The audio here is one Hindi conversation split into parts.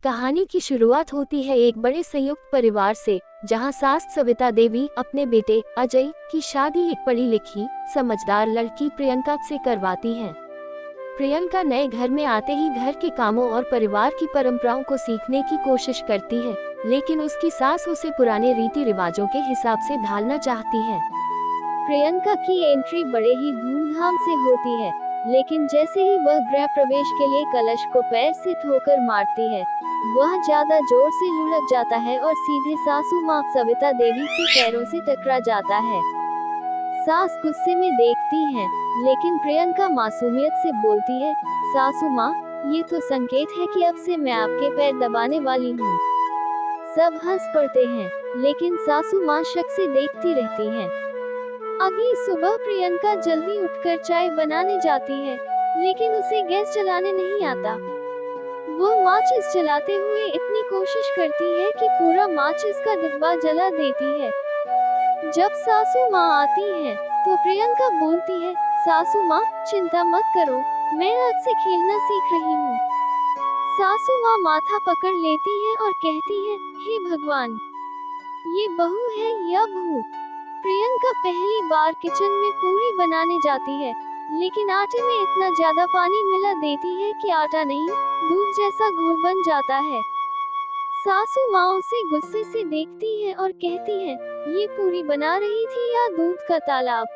कहानी की शुरुआत होती है एक बड़े संयुक्त परिवार से, जहां सास सविता देवी अपने बेटे अजय की शादी एक पढ़ी लिखी समझदार लड़की प्रियंका से करवाती हैं। प्रियंका नए घर में आते ही घर के कामों और परिवार की परंपराओं को सीखने की कोशिश करती है, लेकिन उसकी सास उसे पुराने रीति रिवाजों के हिसाब से ढालना चाहती है। प्रियंका की एंट्री बड़े ही धूमधाम से होती है, लेकिन जैसे ही वह गृह प्रवेश के लिए कलश को पैर से ठोकर मारती है, वह ज्यादा जोर से लुढ़क जाता है और सीधे सासू माँ सविता देवी के पैरों से टकरा जाता है। सास गुस्से में देखती हैं, लेकिन प्रियंका मासूमियत से बोलती है, सासू माँ, ये तो संकेत है कि अब से मैं आपके पैर दबाने वाली हूँ। सब हंस पड़ते हैं, लेकिन सासू माँ शक से देखती रहती हैं। अगली सुबह प्रियंका जल्दी उठकर चाय बनाने जाती है, लेकिन उसे गैस चलाने नहीं आता। वह माचिस जलाते हुए इतनी कोशिश करती है कि पूरा माचिस का डिब्बा जला देती है। जब सासू माँ आती हैं, तो प्रियंका बोलती है, सासू माँ, चिंता मत करो, मैं आज से खेलना सीख रही हूँ। सासू माँ माथा पकड़ लेती है और कहती है, हे भगवान, ये बहू है या भूत। प्रियंका पहली बार किचन में पूरी बनाने जाती है, लेकिन आटे में इतना ज्यादा पानी मिला देती है कि आटा नहीं, दूध जैसा घोल बन जाता है। सासू माँ उसे गुस्से से देखती है और कहती है, ये पूरी बना रही थी या दूध का तालाब।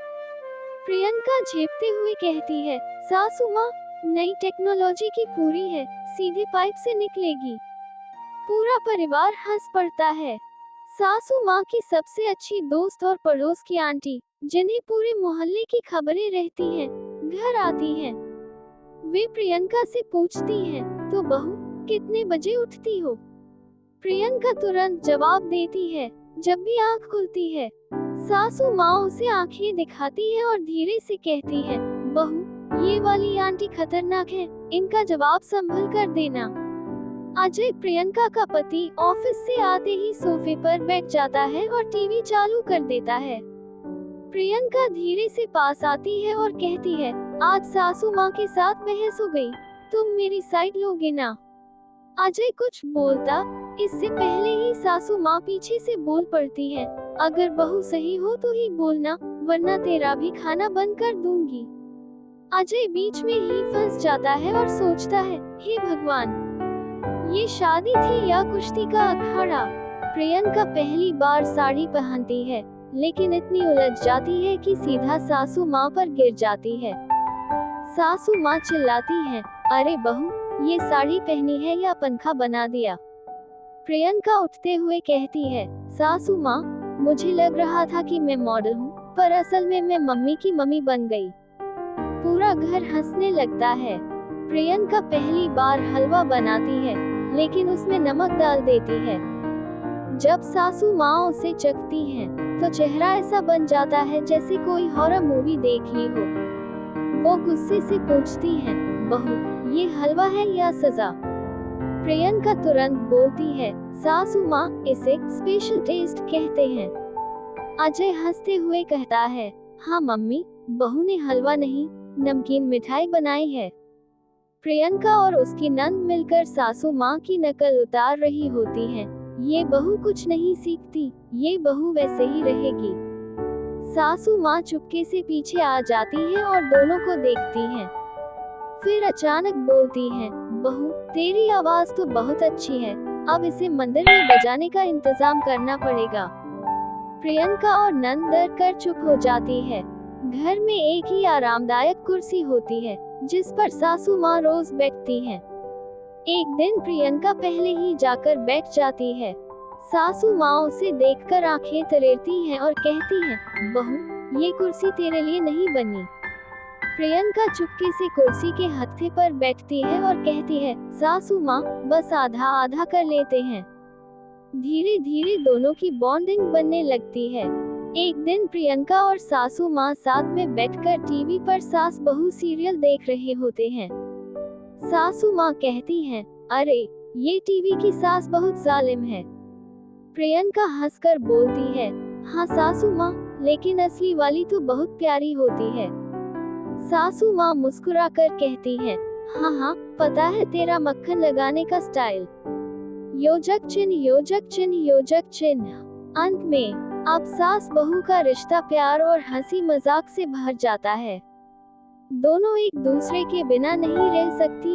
प्रियंका झेपते हुए कहती है, सासू माँ, नई टेक्नोलॉजी की पूरी है, सीधे पाइप से निकलेगी। पूरा परिवार हंस पड़ता है। सासू माँ की सबसे अच्छी दोस्त और पड़ोस की आंटी, जिन्हें पूरे मोहल्ले की खबरें रहती हैं, घर आती हैं। वे प्रियंका से पूछती हैं, तो बहू, कितने बजे उठती हो? प्रियंका तुरंत जवाब देती है, जब भी आँख खुलती है। सासू माँ उसे आँखें दिखाती है और धीरे से कहती है, बहू, ये वाली आंटी खतरनाक है, इनका जवाब संभल कर देना। अजय, प्रियंका का पति, ऑफिस से आते ही सोफे पर बैठ जाता है और टीवी चालू कर देता है। प्रियंका धीरे से पास आती है और कहती है, आज सासू माँ के साथ बहस हो गई, तुम मेरी साइड लोगे ना? अजय कुछ बोलता, इससे पहले ही सासू माँ पीछे से बोल पड़ती है, अगर बहू सही हो तो ही बोलना, वरना तेरा भी खाना बंद कर दूंगी। अजय बीच में ही फंस जाता है और सोचता है, हे भगवान, ये शादी थी या कुश्ती का अखाड़ा। प्रियंका पहली बार साड़ी पहनती है, लेकिन इतनी उलझ जाती है कि सीधा सासू माँ पर गिर जाती है। सासू माँ चिल्लाती हैं, अरे बहू, ये साड़ी पहनी है या पंखा बना दिया? प्रियंका उठते हुए कहती है, सासू माँ, मुझे लग रहा था कि मैं मॉडल हूँ, पर असल में मैं मम्मी की मम्मी बन गई। पूरा घर हंसने लगता है। प्रियंका पहली बार हलवा बनाती है, लेकिन उसमें नमक डाल देती है। जब सासू माँ उसे चखती हैं, तो चेहरा ऐसा बन जाता है जैसे कोई हॉरर मूवी देख ली हो। वो गुस्से से पूछती हैं, बहू, ये हलवा है या सजा? प्रियंका तुरंत बोलती है, सासू माँ, इसे स्पेशल टेस्ट कहते हैं। अजय हंसते हुए कहता है, हाँ मम्मी, बहू ने हलवा नहीं, नमकीन मिठाई बनाई है। प्रियंका और उसकी नंद मिलकर सासू माँ की नकल उतार रही होती हैं। ये बहू कुछ नहीं सीखती, ये बहू वैसे ही रहेगी। सासू माँ चुपके से पीछे आ जाती है और दोनों को देखती हैं। फिर अचानक बोलती हैं, बहू, तेरी आवाज तो बहुत अच्छी है, अब इसे मंदिर में बजाने का इंतजाम करना पड़ेगा। प्रियंका और नंद डर कर चुप हो जाती है। घर में एक ही आरामदायक कुर्सी होती है, जिस पर सासू माँ रोज बैठती हैं। एक दिन प्रियंका पहले ही जाकर बैठ जाती है। सासू माँ उसे देखकर आंखें तरेरती हैं और कहती हैं, बहू, ये कुर्सी तेरे लिए नहीं बनी। प्रियंका चुपके से कुर्सी के हत्थे पर बैठती है और कहती है, सासू माँ, बस आधा आधा कर लेते हैं। धीरे धीरे दोनों की बॉन्डिंग बनने लगती है। एक दिन प्रियंका और सासू माँ साथ में बैठकर टीवी पर सास बहू सीरियल देख रहे होते हैं। सासू माँ कहती हैं, अरे, ये टीवी की सास बहुत जालिम है। प्रियंका हंसकर बोलती है, हाँ सासू माँ, लेकिन असली वाली तो बहुत प्यारी होती है। सासू माँ मुस्कुराकर कहती हैं, हाँ हाँ, पता है तेरा मक्खन लगाने का स्टाइल। योजक चिन्ह, योजक चिन्ह, योजक चिन्ह। अंत में अब सास बहू का रिश्ता प्यार और हंसी मजाक से भर जाता है। दोनों एक दूसरे के बिना नहीं रह सकती।